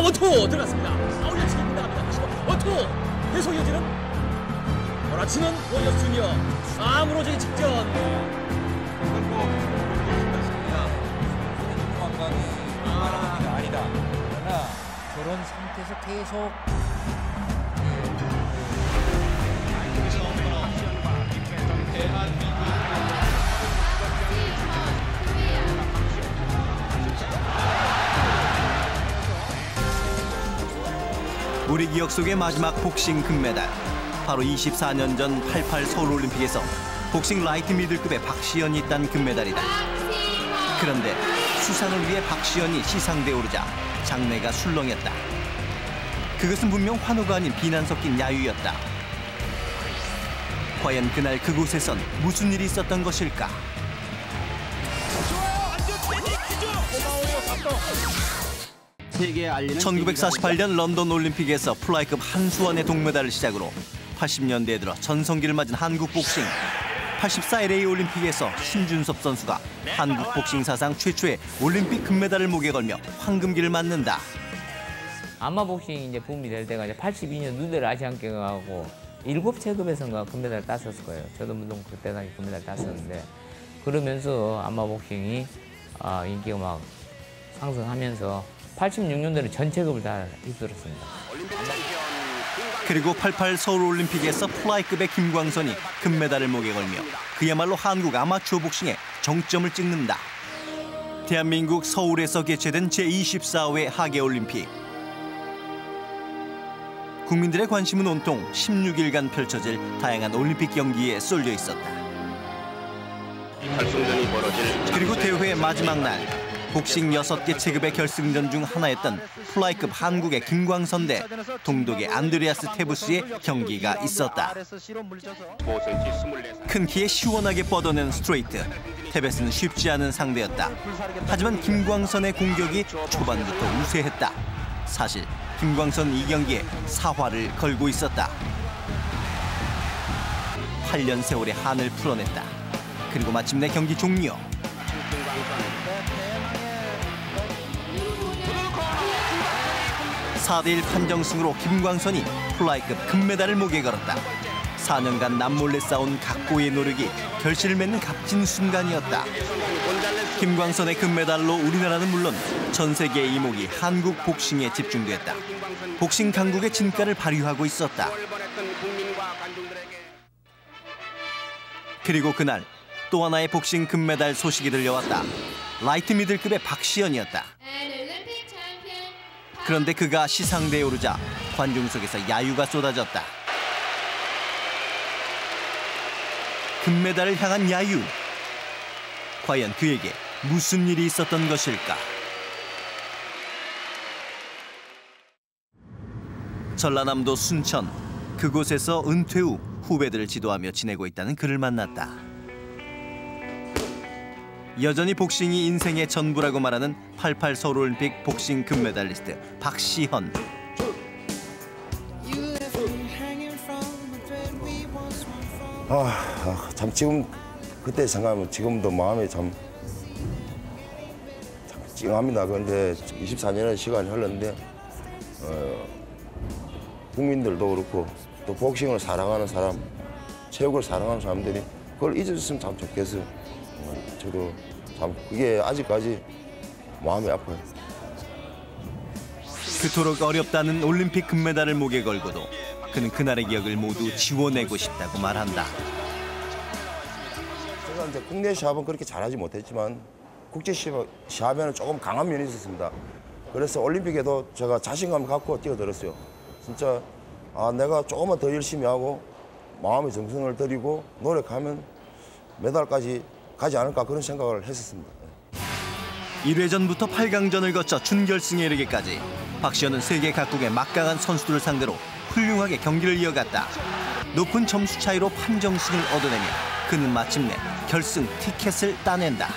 원투 들어갔습니다. 올려치기입니다. 다시 원투 계속 이어지는 몰아치는 워리어스 주니어. 무너지기 직전. 아니다. 그러나 저런 상태에서 계속 우리 기억 속의 마지막 복싱 금메달. 바로 24년 전 88 서울올림픽에서 복싱 라이트 미들급의 박시현이 딴 금메달이다. 그런데 수상을 위해 박시현이 시상대에 오르자 장내가 술렁였다. 그것은 분명 환호가 아닌 비난 섞인 야유였다. 과연 그날 그곳에선 무슨 일이 있었던 것일까? 1948년 런던 올림픽에서 플라이급 한수원의 동메달을 시작으로 80년대에 들어 전성기를 맞은 한국 복싱. 84 LA 올림픽에서 신준섭 선수가 한국 복싱 사상 최초의 올림픽 금메달을 목에 걸며 황금기를 맞는다. 아마 복싱이 이제 붐이 될 때가 이제 82년 누델 아시안게임하고 7체급에서인가 금메달을 땄었을 거예요. 저도 물론 그때 당시 금메달 땄었는데 그러면서 아마 복싱이 인기가 막 상승하면서 86년도에는 전체급을 다 휩쓸었습니다. 그리고 88 서울올림픽에서 플라이급의 김광선이 금메달을 목에 걸며 그야말로 한국 아마추어 복싱의 정점을 찍는다. 대한민국 서울에서 개최된 제24회 하계올림픽. 국민들의 관심은 온통 16일간 펼쳐질 다양한 올림픽 경기에 쏠려 있었다. 그리고 대회 마지막 날 복싱 6개 체급의 결승전 중 하나였던 플라이급 한국의 김광선 대 동독의 안드레아스 테부스의 경기가 있었다. 큰 키에 시원하게 뻗어낸 스트레이트. 테베스는 쉽지 않은 상대였다. 하지만 김광선의 공격이 초반부터 우세했다. 사실 김광선 이 경기에 사활을 걸고 있었다. 8년 세월의 한을 풀어냈다. 그리고 마침내 경기 종료. 4대1 판정승으로 김광선이 플라이급 금메달을 목에 걸었다. 4년간 남몰래 쌓은 각고의 노력이 결실을 맺는 값진 순간이었다. 김광선의 금메달로 우리나라는 물론 전 세계의 이목이 한국 복싱에 집중됐다. 복싱 강국의 진가를 발휘하고 있었다. 그리고 그날 또 하나의 복싱 금메달 소식이 들려왔다. 라이트 미들급의 박시현이었다. 그런데 그가 시상대에 오르자 관중 속에서 야유가 쏟아졌다. 금메달을 향한 야유. 과연 그에게 무슨 일이 있었던 것일까? 전라남도 순천. 그곳에서 은퇴 후 후배들을 지도하며 지내고 있다는 그를 만났다. 여전히 복싱이 인생의 전부라고 말하는 88 서울올림픽 복싱 금메달리스트 박시현. 참 지금 그때 생각하면 지금도 마음이 참 찡합니다. 그런데 24년의 시간이 흘렀는데 국민들도 그렇고 또 복싱을 사랑하는 사람, 체육을 사랑하는 사람들이 그걸 잊어줬으면 참 좋겠어요. 저도 참 그게 아직까지 마음이 아파요. 그토록 어렵다는 올림픽 금메달을 목에 걸고도 그는 그날의 기억을 모두 지워내고 싶다고 말한다. 제가 이제 국내 시합은 그렇게 잘하지 못했지만 국제 시합에는 조금 강한 면이 있었습니다. 그래서 올림픽에도 제가 자신감 갖고 뛰어들었어요. 진짜 내가 조금만 더 열심히 하고 마음의 정성을 들이고 노력하면 메달까지 가지 않을까 그런 생각을 했었습니다. 1회전부터 8강전을 거쳐 준결승에 이르기까지 박시현은 세계 각국의 막강한 선수들을 상대로 훌륭하게 경기를 이어갔다. 높은 점수 차이로 판정승을 얻어내며 그는 마침내 결승 티켓을 따낸다.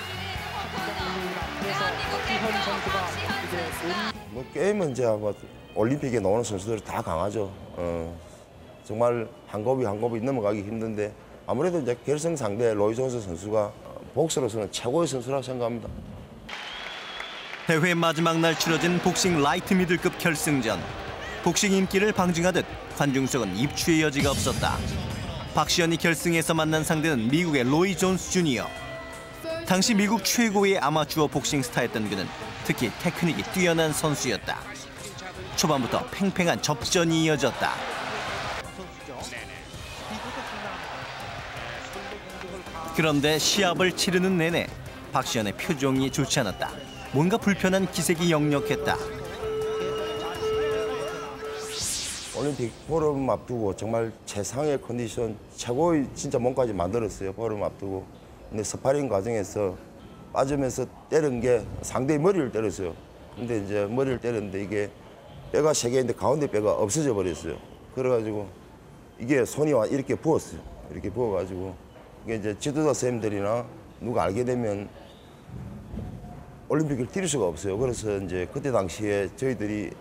게임은 이제 올림픽에 나오는 선수들이 다 강하죠. 정말 한 곱이 한 곱이 넘어가기 힘든데 아무래도 이제 결승 상대 로이 존스 선수가 복서로서는 최고의 선수라고 생각합니다. 대회 마지막 날 치러진 복싱 라이트 미들급 결승전. 복싱 인기를 방증하듯 관중석은 입추의 여지가 없었다. 박시현이 결승에서 만난 상대는 미국의 로이 존스 주니어. 당시 미국 최고의 아마추어 복싱 스타였던 그는 특히 테크닉이 뛰어난 선수였다. 초반부터 팽팽한 접전이 이어졌다. 그런데 시합을 치르는 내내 박시현의 표정이 좋지 않았다. 뭔가 불편한 기색이 역력했다. 올림픽 보름 앞두고 정말 최상의 컨디션, 최고의 진짜 몸까지 만들었어요. 보름 앞두고. 근데 스파링 과정에서 빠지면서 때린 게 상대의 머리를 때렸어요. 근데 이제 머리를 때렸는데 이게 뼈가 3개인데 가운데 뼈가 없어져 버렸어요. 그래가지고 이게 손이 이렇게 부었어요. 이렇게 부어가지고 이게 이제 지도자 선생님들이나 누가 알게 되면 올림픽을 뛸 수가 없어요. 그래서 이제 그때 당시에 저희들이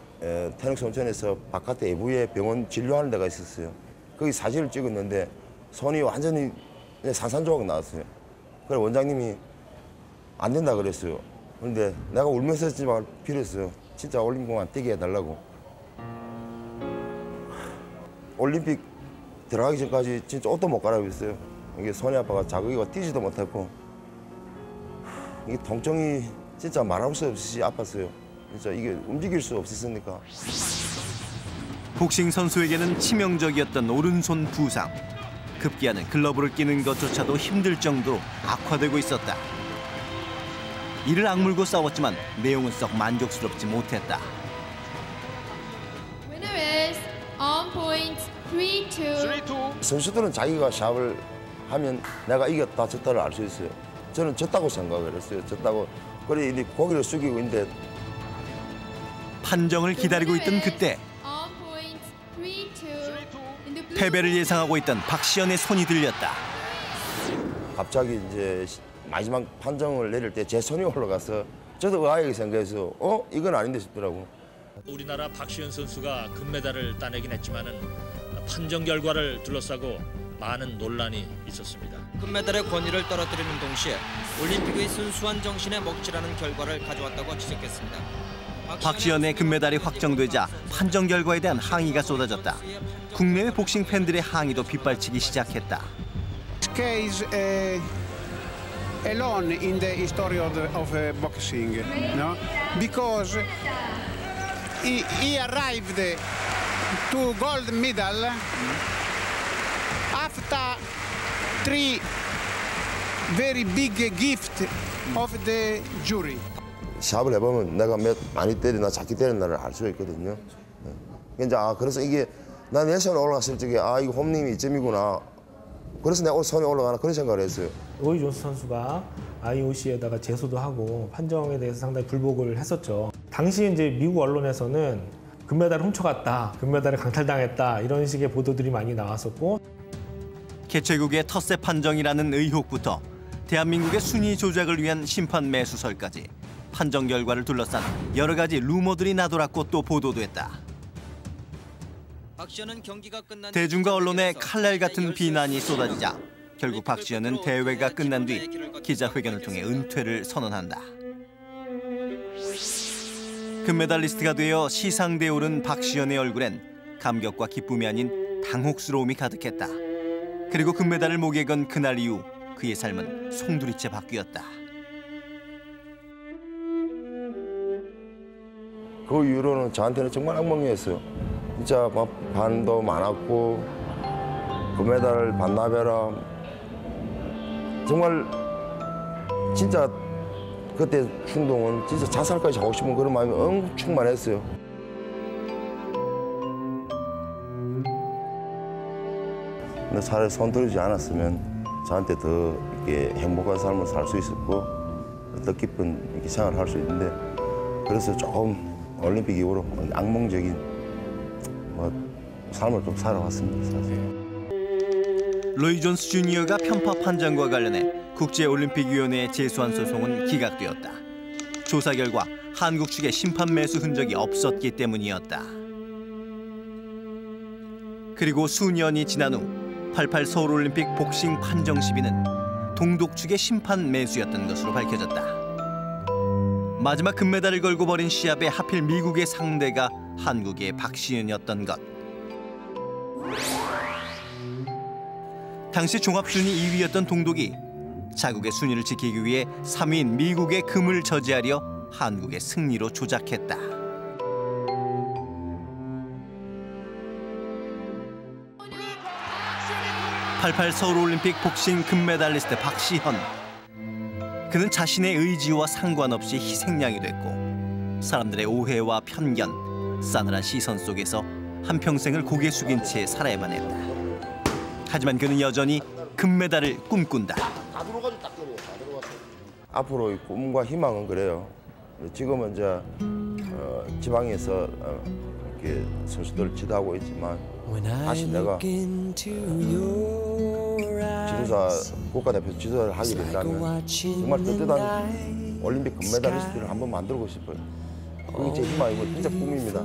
태릉성천에서 바깥에 외부에 병원 진료하는 데가 있었어요. 거기 사진을 찍었는데 손이 완전히 산산조각 나왔어요. 그래서 원장님이 안 된다 그랬어요. 그런데 내가 울면서 했지만 빌었어요. 진짜 올림픽만 뛰게 해달라고. 올림픽 들어가기 전까지 진짜 옷도 못 갈아입었어요. 이게 손이 아파가 자극이가 뛰지도 못했고 이게 통증이 진짜 말할 수 없이 아팠어요. 진짜 이게 움직일 수 없었으니까. 복싱 선수에게는 치명적이었던 오른손 부상. 급기야는 글러브를 끼는 것조차도 힘들 정도로 악화되고 있었다. 이를 악물고 싸웠지만 내용은 썩 만족스럽지 못했다. Winner is on point 3-2. 선수들은 자기가 샵을 하면 내가 이겼다 졌다를 알 수 있어요. 저는 졌다고 생각을 했어요. 졌다고. 그래 이제 고개를 숙이고 있는데 판정을 기다리고 있던 그때 On point 3-2. In the blue 패배를 예상하고 있던 박시현의 손이 들렸다. 갑자기 이제 마지막 판정을 내릴 때 제 손이 올라가서 저도 의아하게 생각해서 이건 아닌데 싶더라고. 우리나라 박시현 선수가 금메달을 따내긴 했지만은 판정 결과를 둘러싸고 많은 논란이 있었습니다. 금메달의 권위를 떨어뜨리는 동시에 올림픽의 순수한 정신에 먹칠하는 결과를 가져왔다고 지적했습니다. 박시현의 금메달이 확정되자 판정 결과에 대한 항의가 쏟아졌다. 국내외 복싱 팬들의 항의도 빗발치기 시작했다. This case alone in the history of boxing, no? Because he arrived to gold medal after 3 very big gift of the jury. 샵을 해보면 내가 많이 때리나 작게 때렸나를 알 수 있거든요. 이제 그래서 이게 난 내 손에 올라갔을 적에 이거 홈님이 이점이구나. 그래서 내가 손에 올라가나 그런 생각을 했어요. 로이 존스 선수가 IOC에다가 제소도 하고 판정에 대해서 상당히 불복을 했었죠. 당시 이제 미국 언론에서는 금메달을 훔쳐갔다, 금메달을 강탈당했다 이런 식의 보도들이 많이 나왔었고 개최국의 텃세 판정이라는 의혹부터 대한민국의 순위 조작을 위한 심판 매수설까지 판정 결과를 둘러싼 여러 가지 루머들이 나돌았고 또 보도됐다. 박시현은 경기가 끝난 대중과 언론의 칼날 같은 비난이 쏟아지자 결국 박시현은 대회가 끝난 뒤 기자회견을 통해 은퇴를 선언한다. 금메달리스트가 되어 시상대에 오른 박시현의 얼굴엔 감격과 기쁨이 아닌 당혹스러움이 가득했다. 그리고 금메달을 목에 건 그날 이후 그의 삶은 송두리째 바뀌었다. 그 이후로는 저한테는 정말 악몽이었어요. 진짜 막 반도 많았고 금메달을 반납해라. 정말 진짜 그때 충동은 진짜 자살까지 하고 싶은 그런 마음이 엄청 많았어요. 근데 차라리 손들지 않았으면 저한테 더 이렇게 행복한 삶을 살 수 있었고 뜻깊은 이렇게 생활을 할 수 있는데 그래서 조금 올림픽 이후로 악몽적인 삶을 좀 살아왔습니다. 사실. 로이 존스 주니어가 편파 판정과 관련해 국제올림픽위원회에 제소한 소송은 기각되었다. 조사 결과 한국 측의 심판 매수 흔적이 없었기 때문이었다. 그리고 수년이 지난 후 88 서울올림픽 복싱 판정 시비는 동독 측의 심판 매수였던 것으로 밝혀졌다. 마지막 금메달을 걸고 벌인 시합에 하필 미국의 상대가 한국의 박시현이었던 것. 당시 종합순위 2위였던 동독이 자국의 순위를 지키기 위해 3위인 미국의 금을 저지하려 한국의 승리로 조작했다. 88 서울올림픽 복싱 금메달리스트 박시현. 그는 자신의 의지와 상관없이 희생양이 됐고 사람들의 오해와 편견, 싸늘한 시선 속에서 한평생을 고개 숙인 채 살아야만 했다. 하지만 그는 여전히 금메달을 꿈꾼다. 앞으로의 꿈과 희망은 그래요. 지금은 이제 지방에서 이렇게 선수들을 지도하고 있지만 다시 내가 지도자 국가대표 지도자를 하게 된다면 정말 떳떳한 올림픽 금메달리스트를 한번 만들고 싶어요. 그게 제 희망이고 진짜 꿈입니다.